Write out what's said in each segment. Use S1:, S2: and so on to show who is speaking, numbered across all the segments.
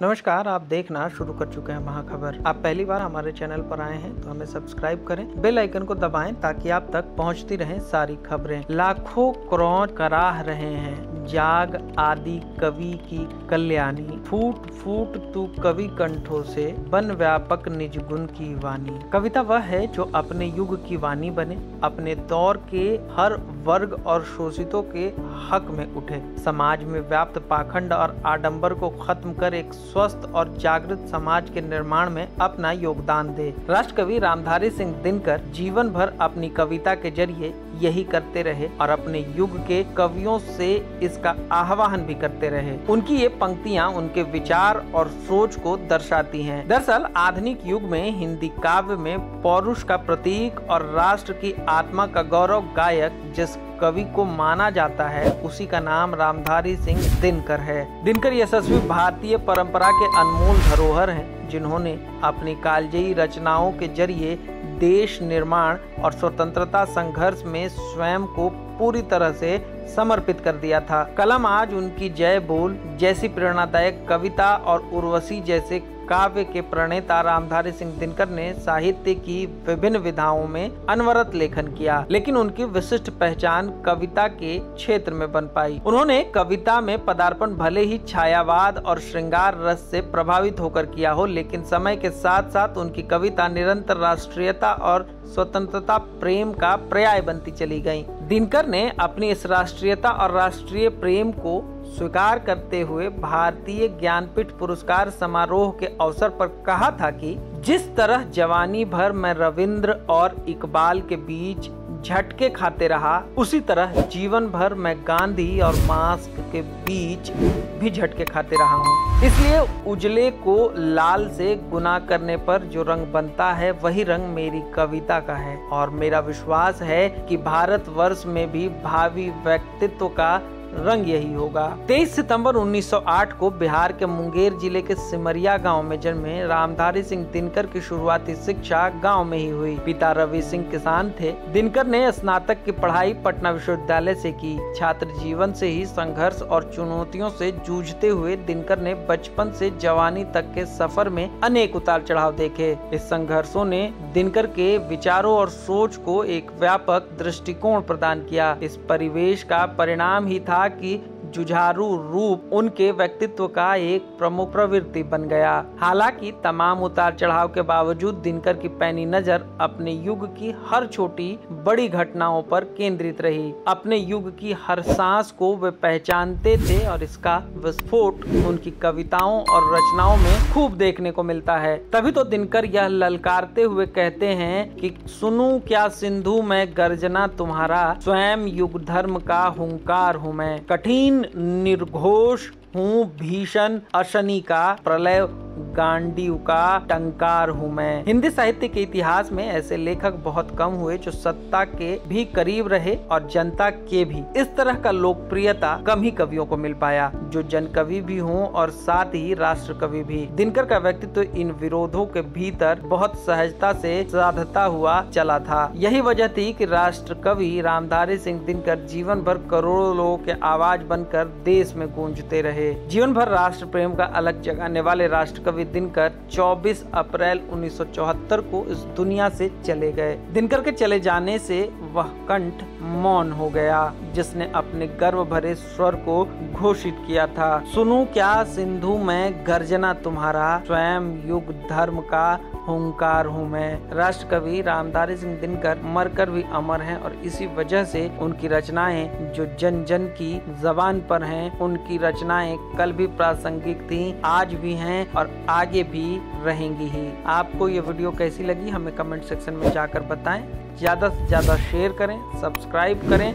S1: नमस्कार, आप देखना शुरू कर चुके हैं महाखबर। आप पहली बार हमारे चैनल पर आए हैं तो हमें सब्सक्राइब करें, बेल आइकन को दबाएं ताकि आप तक पहुंचती रहें सारी खबरें। लाखों क्रौंच कराह रहे हैं जाग आदि कवि की कल्याणी, फूट फूट तू कवि कंठों से बन व्यापक निज गुण की वाणी। कविता वह है जो अपने युग की वाणी बने, अपने दौर के हर वर्ग और शोषितों के हक में उठे, समाज में व्याप्त पाखंड और आडंबर को खत्म कर एक स्वस्थ और जागृत समाज के निर्माण में अपना योगदान दे। राष्ट्रकवि रामधारी सिंह दिनकर जीवन भर अपनी कविता के जरिए यही करते रहे और अपने युग के कवियों से इसका आह्वान भी करते रहे। उनकी ये पंक्तियां उनके विचार और सोच को दर्शाती हैं। दरअसल आधुनिक युग में हिंदी काव्य में पौरुष का प्रतीक और राष्ट्र की आत्मा का गौरव गायक जिस कवि को माना जाता है उसी का नाम रामधारी सिंह दिनकर है। दिनकर यशस्वी भारतीय परंपरा के अनमोल धरोहर हैं, जिन्होंने अपनी कालजयी रचनाओं के जरिए देश निर्माण और स्वतंत्रता संघर्ष में स्वयं को पूरी तरह से समर्पित कर दिया था। कलम आज उनकी जय बोल जैसी प्रेरणादायक कविता और उर्वशी जैसे काव्य के प्रणेता रामधारी सिंह दिनकर ने साहित्य की विभिन्न विधाओं में अनवरत लेखन किया, लेकिन उनकी विशिष्ट पहचान कविता के क्षेत्र में बन पाई। उन्होंने कविता में पदार्पण भले ही छायावाद और श्रृंगार रस से प्रभावित होकर किया हो, लेकिन समय के साथ साथ उनकी कविता निरंतर राष्ट्रीयता और स्वतंत्रता प्रेम का पर्याय बनती चली गयी। दिनकर ने अपनी इस राष्ट्रीयता और राष्ट्रीय प्रेम को स्वीकार करते हुए भारतीय ज्ञानपीठ पुरस्कार समारोह के अवसर पर कहा था कि जिस तरह जवानी भर मैं रविंद्र और इकबाल के बीच झटके खाते रहा, उसी तरह जीवन भर मैं गांधी और मार्क्स के बीच भी झटके खाते रहा हूँ। इसलिए उजले को लाल से गुना करने पर जो रंग बनता है वही रंग मेरी कविता का है, और मेरा विश्वास है कि भारतवर्ष में भी भावी व्यक्तित्व का रंग यही होगा। 23 सितंबर 1908 को बिहार के मुंगेर जिले के सिमरिया गांव में जन्मे रामधारी सिंह दिनकर की शुरुआती शिक्षा गांव में ही हुई। पिता रवि सिंह किसान थे। दिनकर ने स्नातक की पढ़ाई पटना विश्वविद्यालय से की। छात्र जीवन से ही संघर्ष और चुनौतियों से जूझते हुए दिनकर ने बचपन से जवानी तक के सफर में अनेक उतार चढ़ाव देखे। इस संघर्षों ने दिनकर के विचारों और सोच को एक व्यापक दृष्टिकोण प्रदान किया। इस परिवेश का परिणाम ही था कि जुझारू रूप उनके व्यक्तित्व का एक प्रमुख प्रवृत्ति बन गया। हालांकि तमाम उतार चढ़ाव के बावजूद दिनकर की पैनी नजर अपने युग की हर छोटी बड़ी घटनाओं पर केंद्रित रही। अपने युग की हर सांस को वे पहचानते थे और इसका विस्फोट उनकी कविताओं और रचनाओं में खूब देखने को मिलता है। तभी तो दिनकर यह ललकारते हुए कहते हैं कि सुनूं क्या सिंधु में गर्जना तुम्हारा, स्वयं युग धर्म का हुंकार हूँ मैं, कठिन निर्घोष हूँ भीषण अशनि का, प्रलय गांडीव का टंकार हूँ मैं। हिंदी साहित्य के इतिहास में ऐसे लेखक बहुत कम हुए जो सत्ता के भी करीब रहे और जनता के भी। इस तरह का लोकप्रियता कम ही कवियों को मिल पाया जो जन कवि भी हों और साथ ही राष्ट्र कवि भी। दिनकर का व्यक्तित्व इन विरोधों के भीतर बहुत सहजता से साधता हुआ चला था। यही वजह थी कि राष्ट्र कवि रामधारी सिंह दिनकर जीवन भर करोड़ों लोगों के आवाज बनकर देश में गूंजते रहे। जीवन भर राष्ट्र प्रेम का अलग जगाने वाले राष्ट्र कवि दिनकर 24 अप्रैल 1974 को इस दुनिया से चले गए। दिनकर के चले जाने से वह कंठ मौन हो गया जिसने अपने गर्व भरे स्वर को घोषित किया था, सुनूं क्या सिंधु में गर्जना तुम्हारा, स्वयं युग धर्म का हुंकार हूँ मैं। राष्ट्र कवि रामधारी सिंह दिनकर मरकर भी अमर हैं और इसी वजह से उनकी रचनाएं जो जन जन की जबान पर हैं, उनकी रचनाएं कल भी प्रासंगिक थीं, आज भी हैं और आगे भी रहेंगी ही। आपको ये वीडियो कैसी लगी हमें कमेंट सेक्शन में जाकर बताएं। ज्यादा से ज्यादा शेयर करें, सब्सक्राइब करें,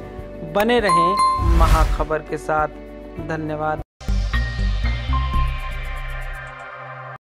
S1: बने रहें महाखबर के साथ। धन्यवाद।